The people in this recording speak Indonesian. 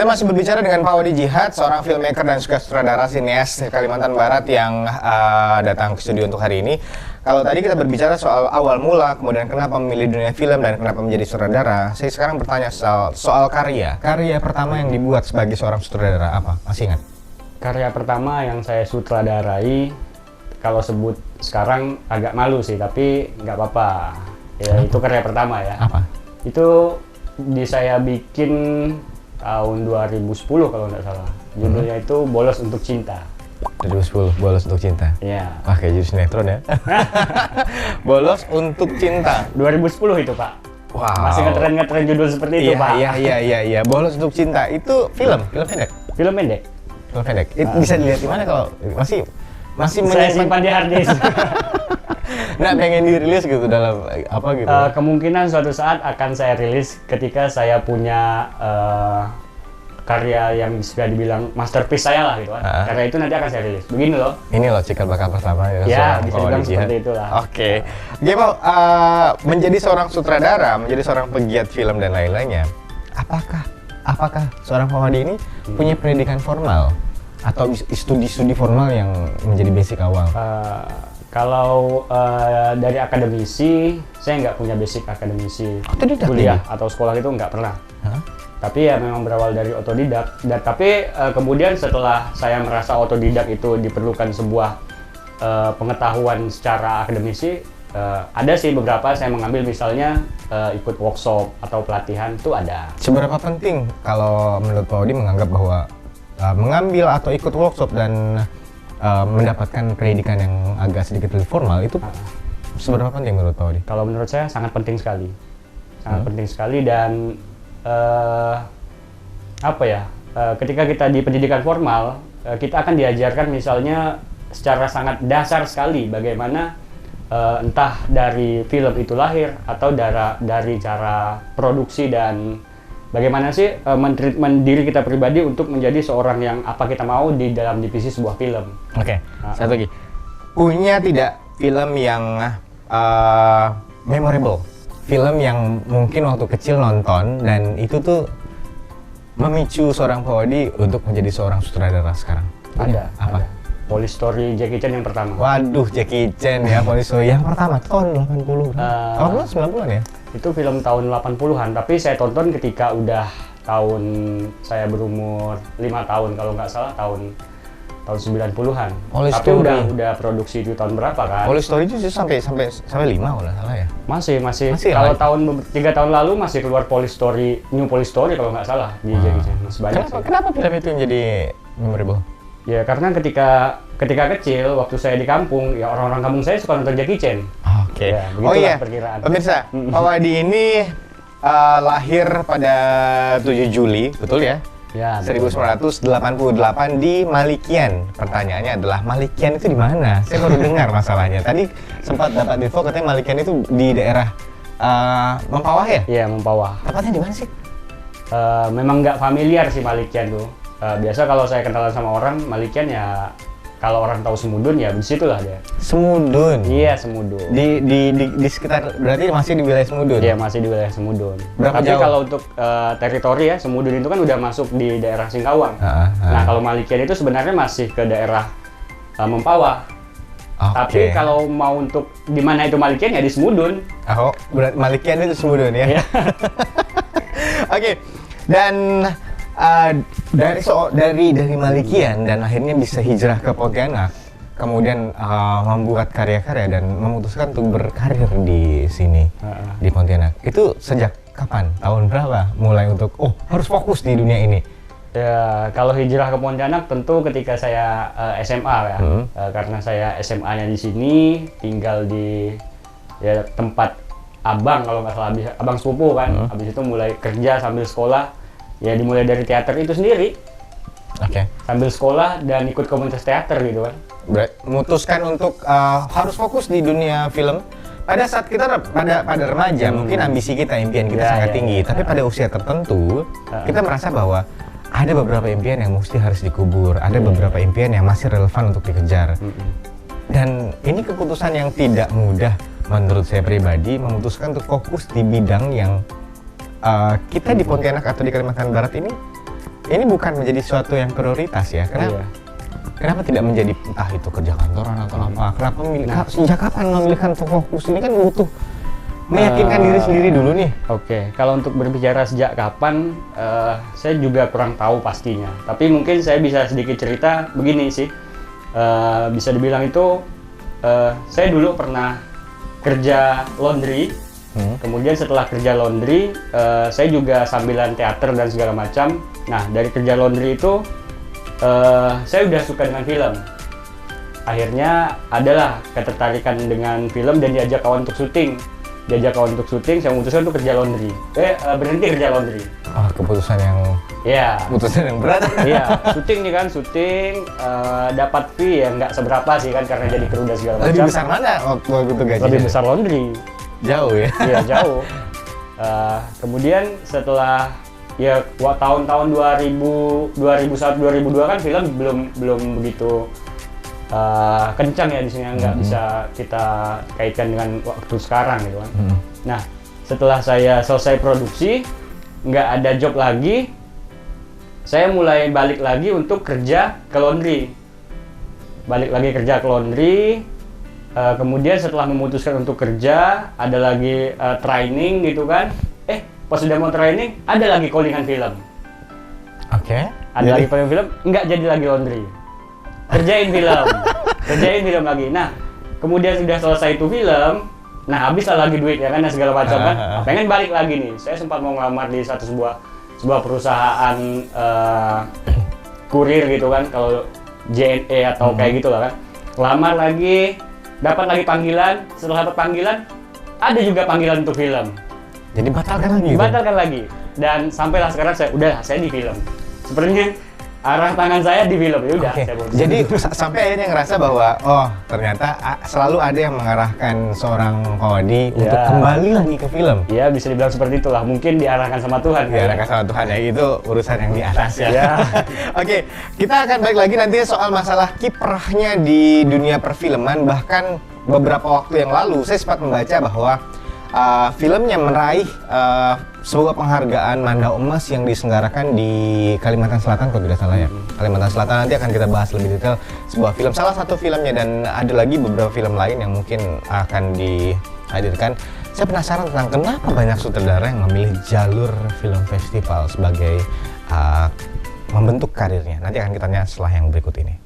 masih berbicara dengan Pak Wadi Jihad, seorang filmmaker dan juga sutradara sineas Kalimantan Barat yang datang ke studio untuk hari ini. Kalau tadi kita berbicara soal awal mula, kemudian kenapa memilih dunia film dan kenapa menjadi sutradara, saya sekarang bertanya soal karya. Karya pertama yang dibuat sebagai seorang sutradara apa? Masih ingat? Karya pertama yang saya sutradarai, kalau sebut sekarang agak malu sih, tapi nggak apa-apa. Ya, itu karya pertama ya. Apa? Itu saya bikin tahun 2010 kalau nggak salah. Judulnya itu Bolos Untuk Cinta. 2010, Bolos Untuk Cinta. Iya. Wah, kayak judul sinetron ya. Bolos Untuk Cinta. 2010 itu, Pak. Wow. Masih ngetren judul seperti itu, Pak. Iya. Bolos Untuk Cinta itu film pendek. Film pendek. Film pendek. Itu bisa dilihat di mana kalau masih Saya simpan di hard disk. Nggak pengen dirilis gitu dalam apa gitu? Kemungkinan suatu saat akan saya rilis ketika saya punya karya yang bisa dibilang masterpiece saya lah gitu kan. Karya itu nanti akan saya rilis. Begini loh. Ini loh cikal bakal pertama ya. Ya, bisa dibilang seperti itulah. Oke. Gimana menjadi seorang sutradara, menjadi seorang pegiat film dan lain-lainnya, apakah seorang Pak Wadi ini punya pendidikan formal atau studi formal yang menjadi basic awal? Kalau dari akademisi, saya nggak punya basic akademisi. Otodidak kuliah atau sekolah itu nggak pernah. Tapi ya memang berawal dari otodidak. Tapi kemudian setelah saya merasa otodidak itu diperlukan sebuah pengetahuan secara akademisi, ada sih beberapa saya mengambil misalnya ikut workshop atau pelatihan itu ada. Seberapa penting kalau menurut Pak Wadi menganggap bahwa mengambil atau ikut workshop dan mendapatkan pendidikan yang agak sedikit lebih formal itu seberapa penting menurut Pak Wadi? Kalau menurut saya sangat penting sekali, penting sekali dan ketika kita di pendidikan formal kita akan diajarkan misalnya secara sangat dasar sekali bagaimana entah dari film itu lahir atau dari cara produksi dan bagaimana sih men-treatment diri kita pribadi untuk menjadi seorang yang apa kita mau di dalam divisi sebuah film. Oke, satu lagi. Punya tidak film yang memorable? Film yang mungkin waktu kecil nonton dan itu tuh memicu seorang Pak Wadi untuk menjadi seorang sutradara sekarang. Ada. Apa? Ada. Police Story Jackie Chan yang pertama. Waduh, Jackie Chan ya, Police Story yang pertama tahun 80. Tahun 90-an ya? Itu film tahun 80-an, tapi saya tonton ketika udah saya berumur 5 tahun kalau nggak salah tahun 90-an. Tapi udah produksi itu tahun berapa kan? Police Story itu sampai 5 kalau nggak salah ya? Masih. Kalau tahun 3 tahun lalu masih keluar New Police Story kalau nggak salah di Jackie Chan. Masih banyak. Kenapa film itu menjadi memorable? Ya karena ketika kecil waktu saya di kampung, ya orang-orang kampung saya suka nonton Jackie Chan. Oke. Ya, perkiraan. Pemirsa, Pak Wadi ini lahir pada 7 Juli, betul ya? Ya, 1988 di Malikian. Pertanyaannya adalah Malikian itu di mana? Saya baru dengar masalahnya. Tadi sempat dapat info katanya Malikian itu di daerah Mempawah ya? Iya, Mempawah. Tepatnya di mana sih? Memang nggak familiar sih Malikian tuh. Biasa kalau saya kenalan sama orang Malikian ya kalau orang tahu Semudun ya disitulah dia. Semudun? Iya, Semudun. Di sekitar, berarti masih di wilayah Semudun? Iya, masih di wilayah Semudun. Berapa Tapi jauh? kalau untuk teritori ya, Semudun itu kan udah masuk di daerah Singkawang. Nah, kalau Malikian itu sebenarnya masih ke daerah Mempawah. Tapi kalau mau untuk di mana itu Malikian ya di Semudun. Berarti Malikian itu Semudun ya? Oke. Dan dari Malikian dan akhirnya bisa hijrah ke Pontianak, kemudian membuat karya-karya dan memutuskan untuk berkarir di sini di Pontianak. Itu sejak kapan? Tahun berapa? Mulai untuk harus fokus di dunia ini. Ya, kalau hijrah ke Pontianak tentu ketika saya SMA ya, karena saya SMA-nya di sini, tinggal di tempat abang kalau nggak salah, abang sepupu kan. Habis itu mulai kerja sambil sekolah. Ya dimulai dari teater itu sendiri. Sambil sekolah dan ikut komunitas teater gitu kan. Memutuskan untuk harus fokus di dunia film. Pada saat kita pada remaja, mungkin ambisi kita, impian kita sangat tinggi. Tapi pada usia tertentu, kita merasa bahwa ada beberapa impian yang mesti harus dikubur. Ada beberapa impian yang masih relevan untuk dikejar. Dan ini keputusan yang tidak mudah menurut saya pribadi, memutuskan untuk fokus di bidang yang kita di Pontianak atau di Kalimantan Barat ini ini bukan menjadi sesuatu yang prioritas ya. Kenapa? Iya. Kenapa tidak menjadi entah itu kerja kantoran atau apa? Kenapa memilih? Sejak kapan memilihkan fokus ini kan butuh meyakinkan diri sendiri dulu nih. Oke, kalau untuk berbicara sejak kapan, saya juga kurang tahu pastinya. Tapi mungkin saya bisa sedikit cerita begini sih. Bisa dibilang itu, saya dulu pernah kerja laundry. Kemudian setelah kerja laundry, saya juga sambilan teater dan segala macam. Nah, dari kerja laundry itu, saya udah suka dengan film. Akhirnya adalah ketertarikan dengan film dan diajak kawan untuk syuting. Saya memutuskan untuk kerja laundry. Berhenti kerja laundry. Oh, keputusan yang berat. Iya, syuting nih kan, dapat fee ya nggak seberapa sih kan karena jadi kru dan segala macam. Lebih besar mana waktu itu gajinya? Lebih besar laundry. Jauh ya? Iya, jauh. Kemudian setelah ya tahun-tahun 2001 2002 kan film belum begitu kencang ya di sini, nggak bisa kita kaitkan dengan waktu sekarang gitu kan. Nah, setelah saya selesai produksi, nggak ada job lagi, saya mulai balik lagi untuk kerja ke laundry. Kemudian setelah memutuskan untuk kerja, ada lagi training gitu kan. Pas sudah mau training, ada lagi callingan film. Oke. Ada lagi callingan film, nggak jadi lagi laundry. Kerjain film lagi. Nah, kemudian sudah selesai itu film, nah habislah lagi duit ya kan dan segala macam kan. Pengen balik lagi nih. Saya sempat mau ngelamar di sebuah perusahaan kurir gitu kan, kalau JNE atau kayak gitu lah kan. Lamar lagi, dapat lagi panggilan. Setelah dapat panggilan, ada juga panggilan untuk film. Jadi batalkan lagi. Dan sampailah sekarang saya di film. Sebenarnya arah tangan saya di film, ya udah. Okay. Jadi sampai akhirnya ngerasa bahwa ternyata selalu ada yang mengarahkan seorang Kowadi untuk kembali lagi ke film. Iya, bisa dibilang seperti itulah. Mungkin diarahkan sama Tuhan. Diarahkan sama Tuhan ya, itu urusan yang di atas ya. Oke, kita akan balik lagi nanti soal masalah kiprahnya di dunia perfilman. Bahkan beberapa waktu yang lalu saya sempat membaca bahwa filmnya meraih sebuah penghargaan Mandau Emas yang diselenggarakan di Kalimantan Selatan kalau tidak salah ya. Kalimantan Selatan, nanti akan kita bahas lebih detail sebuah film, salah satu filmnya, dan ada lagi beberapa film lain yang mungkin akan dihadirkan. Saya penasaran tentang kenapa banyak sutradara yang memilih jalur film festival sebagai membentuk karirnya. Nanti akan kita tanya setelah yang berikut ini.